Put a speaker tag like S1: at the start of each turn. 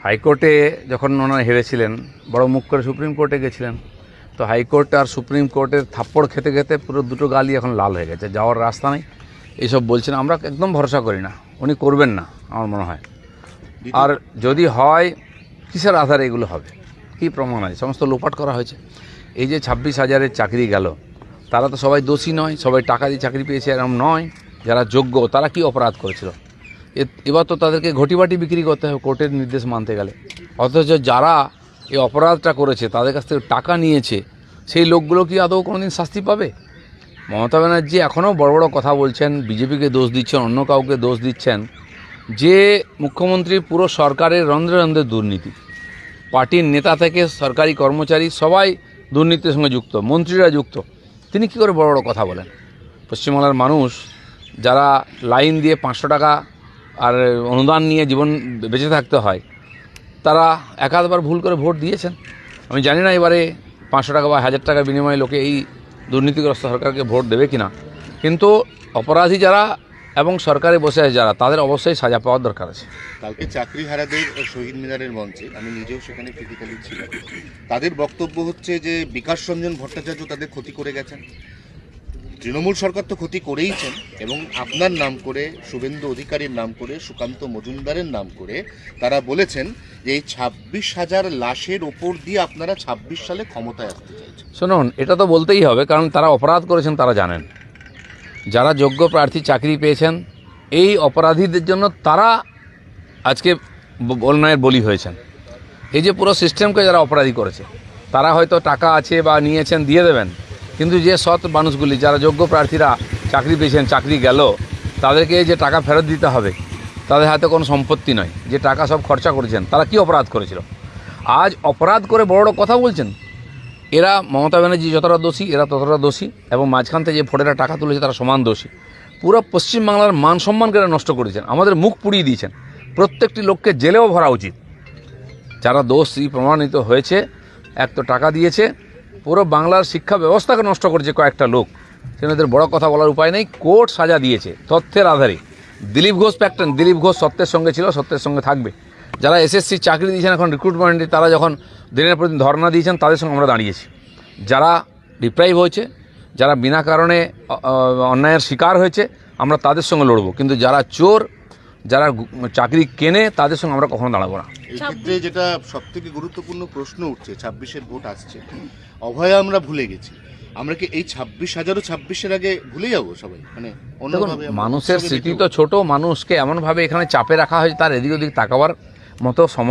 S1: হাইকোর্টে যখন ওনারা হেরেছিলেন, বড় মুখ করে সুপ্রিম কোর্টে গেছিলেন, তো হাইকোর্ট আর সুপ্রিম কোর্টের থাপ্পড় খেতে খেতে পুরো দুটো গালই এখন লাল হয়ে গেছে, যাওয়ার রাস্তা নেই। এইসব বলছেন, আমরা একদম ভরসা করি না, উনি করবেন না আমার মনে হয়। আর যদি হয়, কিসের আধারে এগুলো হবে, কী প্রমাণ আছে? সমস্ত লোপাট করা হয়েছে। এই যে 26,000-এর চাকরি গেল, তারা তো সবাই দোষী নয়, সবাই টাকা দিয়ে চাকরি পেয়েছে এরকম নয়। যারা যোগ্য তারা কি অপরাধ করেছিল? এবার তো তাদেরকে ঘটিবাটি বিক্রি করতে হবে কোর্টের নির্দেশ মানতে গেলে। অথচ যারা এই অপরাধটা করেছে, তাদের কাছ থেকে টাকা নিয়েছে, সেই লোকগুলো কি আদৌ কোনোদিন শাস্তি পাবে? মমতা ব্যানার্জি এখনও বড় বড় কথা বলছেন, বিজেপিকে দোষ দিচ্ছেন, অন্য কাউকে দোষ দিচ্ছেন, যে মুখ্যমন্ত্রী পুরো সরকারের রন্ধ্রে রন্ধ্রে দুর্নীতি, পার্টির নেতা থেকে সরকারি কর্মচারী সবাই দুর্নীতির সঙ্গে যুক্ত, মন্ত্রীরা যুক্ত। তিনি কি করে বড় বড় কথা বলেন? পশ্চিমবাংলার মানুষ যারা লাইন দিয়ে 500 টাকা আর অনুদান নিয়ে জীবন বেঁচে থাকতে হয়, তারা একাধবার ভুল করে ভোট দিয়েছেন। আমি জানি না এবারে 500 টাকা বা 1000 টাকার বিনিময়ে লোকে এই দুর্নীতিগ্রস্ত সরকারকে ভোট দেবে কিনা, কিন্তু অপরাধী যারা এবং সরকারে বসে আছে যারা, তাদের অবশ্যই সাজা পাওয়ার দরকার আছে।
S2: কালকে চাকরিহারাদের শহীদ মিনারের মঞ্চে আমি নিজেও সেখানে ফিজিক্যালি ছিলাম। তাদের বক্তব্য হচ্ছে যে বিকাশ রঞ্জন ভট্টাচার্য তাদের ক্ষতি করে গেছেন, তৃণমূল সরকার তো ক্ষতি করেইছেন, এবং আপনার নাম করে, শুভেন্দু অধিকারীর নাম করে, সুকান্ত মজুমদারের নাম করে তারা বলেছেন যে এই 26,000 লাশের ওপর দিয়ে আপনারা 26 সালে ক্ষমতায় আসতে চাইছেন।
S1: শুনুন, এটা তো বলতেই হবে, কারণ তারা অপরাধ করেছেন, তারা জানেন। যারা যোগ্য প্রার্থী চাকরি পেয়েছেন, এই অপরাধীদের জন্য তারা আজকে অন্যায়ের বলি হয়েছেন। এই যে পুরো সিস্টেমকে যারা অপরাধী করেছে, তারা হয়তো টাকা আছে বা নিয়েছেন, দিয়ে দেবেন, কিন্তু যে সৎ মানুষগুলি, যারা যোগ্য প্রার্থীরা চাকরি পেয়েছেন, চাকরি গেল, তাদেরকে যে টাকা ফেরত দিতে হবে, তাদের হাতে কোনো সম্পত্তি নয়, যে টাকা সব খরচা করেছেন, তারা কি অপরাধ করেছিল? আজ অপরাধ করে বড় বড় কথা বলছেন। এরা, মমতা ব্যানার্জি যতটা দোষী, এরা ততটা দোষী, এবং মাঝখান থেকে যে ফোটেরা টাকা তুলেছে তারা সমান দোষী। পুরো পশ্চিমবাংলার মান সম্মানকে এরা নষ্ট করেছেন, আমাদের মুখ পুড়িয়ে দিয়েছেন। প্রত্যেকটি লোককে জেলেও ভরা উচিত। যারা দোষী প্রমাণিত হয়েছে, এক তো টাকা দিয়েছে, পুরো বাংলার শিক্ষা ব্যবস্থাকে নষ্ট করেছে কয়েকটা লোক, সেনাদের বড় কথা বলার উপায় নেই। কোর্ট সাজা দিয়েছে তথ্যের আধারে। দিলীপ ঘোষ প্যাক্টন, দিলীপ ঘোষ সত্যের সঙ্গে ছিল, সত্যের সঙ্গে থাকবে। যারা এসএসসি চাকরি দিয়েছেন এখন রিক্রুটমেন্টে, তারা যখন দিনের প্রতি ধর্ণা দিয়েছেন, তাদের সঙ্গে আমরা দাঁড়িয়েছি। যারা ডিপ্রাইভ হয়েছে, যারা বিনা কারণে অন্যায়ের শিকার হয়েছে, আমরা তাদের সঙ্গে লড়বো। কিন্তু যারা চোর, যারা চাকরি কেনে, তাদের সঙ্গে আমরা কখনো দাঁড়াবো না।
S2: এই ক্ষেত্রে যেটা সবথেকে গুরুত্বপূর্ণ প্রশ্ন উঠছে, 26-এর ভোট আসছে, অভয়া আমরা ভুলে গেছি, আমরা কি এই 26,000ও 26-এর আগে ভুলে যাবো সবাই? মানে অন্যভাবে
S1: মানুষের স্মৃতি তো ছোট, মানুষকে এমনভাবে এখানে চাপে রাখা হয়েছে, তার এদিক ওদিক তাকাবার মতো সময়